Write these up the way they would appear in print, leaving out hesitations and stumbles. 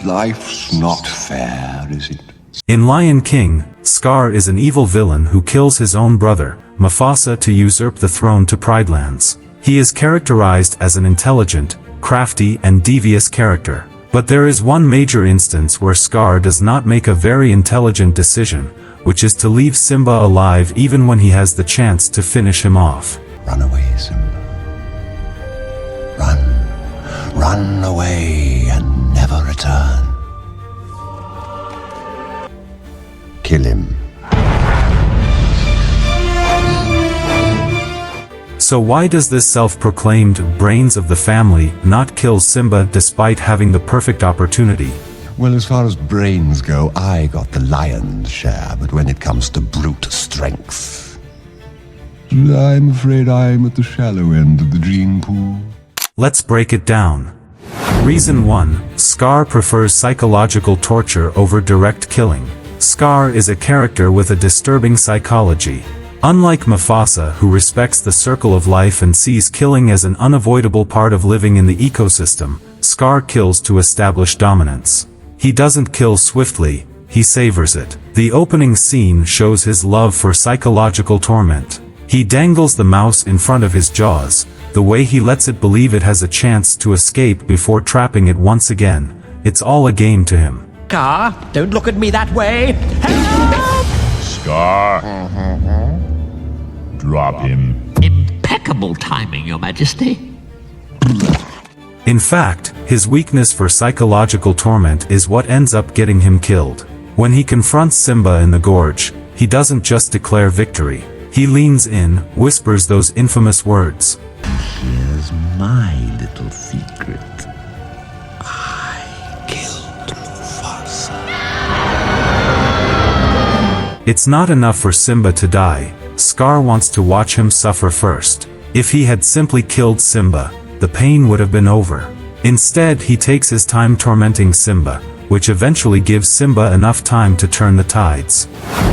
Life's not fair, is it? In Lion King, Scar is an evil villain who kills his own brother, Mufasa, to usurp the throne to Pridelands. He is characterized as an intelligent, crafty and devious character. But there is one major instance where Scar does not make a very intelligent decision, which is to leave Simba alive even when he has the chance to finish him off. Run away, Simba. Run. Run away and never return. Kill him. So why does this self-proclaimed brains of the family not kill Simba despite having the perfect opportunity? Well, as far as brains go, I got the lion's share, but when it comes to brute strength, I'm afraid I'm at the shallow end of the gene pool. Let's break it down. Reason 1. Scar prefers psychological torture over direct killing. Scar is a character with a disturbing psychology. Unlike Mufasa, who respects the circle of life and sees killing as an unavoidable part of living in the ecosystem, Scar kills to establish dominance. He doesn't kill swiftly, he savors it. The opening scene shows his love for psychological torment. He dangles the mouse in front of his jaws, the way he lets it believe it has a chance to escape before trapping it once again. It's all a game to him. Scar, don't look at me that way! Help! Scar. Drop him. Impeccable timing, Your Majesty. In fact, his weakness for psychological torment is what ends up getting him killed. When he confronts Simba in the gorge, he doesn't just declare victory. He leans in, whispers those infamous words. Here's my little secret. I killed Mufasa. It's not enough for Simba to die. Scar wants to watch him suffer first. If he had simply killed Simba, the pain would have been over. Instead, he takes his time tormenting Simba, which eventually gives Simba enough time to turn the tides.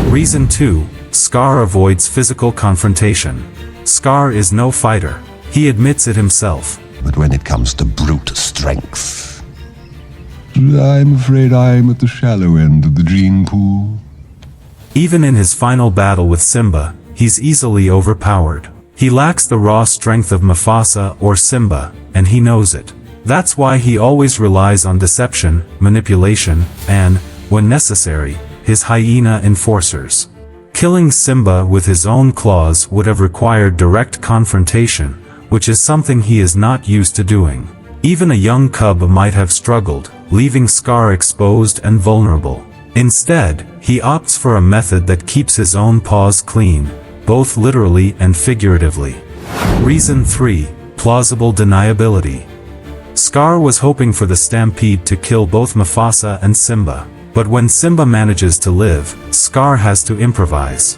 Reason 2. Scar avoids physical confrontation. Scar is no fighter. He admits it himself. But when it comes to brute strength, I'm afraid I'm at the shallow end of the gene pool. Even in his final battle with Simba, he's easily overpowered. He lacks the raw strength of Mufasa or Simba, and he knows it. That's why he always relies on deception, manipulation, and, when necessary, his hyena enforcers. Killing Simba with his own claws would have required direct confrontation, which is something he is not used to doing. Even a young cub might have struggled, leaving Scar exposed and vulnerable. Instead, he opts for a method that keeps his own paws clean, both literally and figuratively. Reason 3. Plausible deniability. Scar was hoping for the stampede to kill both Mufasa and Simba. But when Simba manages to live, Scar has to improvise.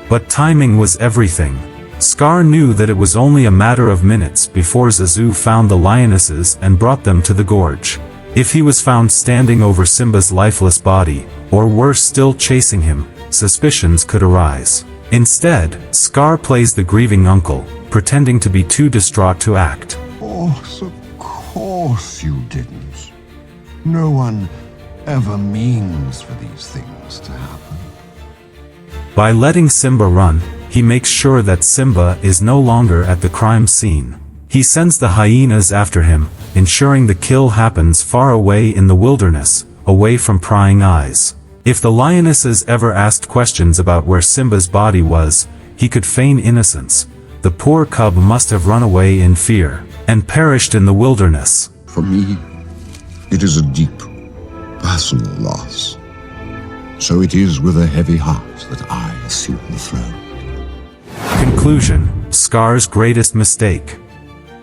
But timing was everything. Scar knew that it was only a matter of minutes before Zazu found the lionesses and brought them to the gorge. If he was found standing over Simba's lifeless body, or worse still chasing him, suspicions could arise. Instead, Scar plays the grieving uncle, pretending to be too distraught to act. Of course you didn't. No one ever means for these things to happen. By letting Simba run, he makes sure that Simba is no longer at the crime scene. He sends the hyenas after him, ensuring the kill happens far away in the wilderness, away from prying eyes. If the lionesses ever asked questions about where Simba's body was, he could feign innocence. The poor cub must have run away in fear, and perished in the wilderness. For me, it is a deep, personal loss. So it is with a heavy heart that I assume the throne. Conclusion: Scar's greatest mistake.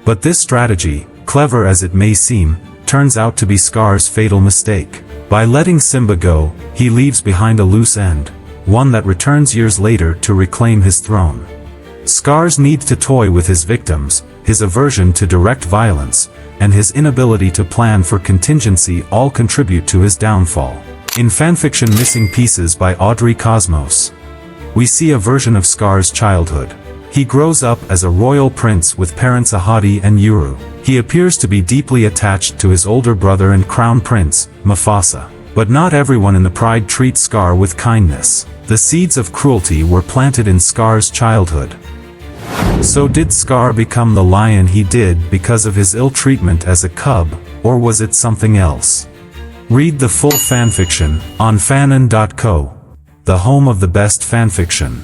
But this strategy, clever as it may seem, turns out to be Scar's fatal mistake. By letting Simba go, he leaves behind a loose end, one that returns years later to reclaim his throne. Scar's need to toy with his victims, his aversion to direct violence, and his inability to plan for contingency all contribute to his downfall. In fanfiction Missing Pieces by Audrey Cosmos, we see a version of Scar's childhood. He grows up as a royal prince with parents Ahadi and Yuru. He appears to be deeply attached to his older brother and crown prince, Mufasa. But not everyone in the Pride treats Scar with kindness. The seeds of cruelty were planted in Scar's childhood. So did Scar become the lion he did because of his ill treatment as a cub, or was it something else? Read the full fanfiction on Fanon.co, the home of the best fanfiction.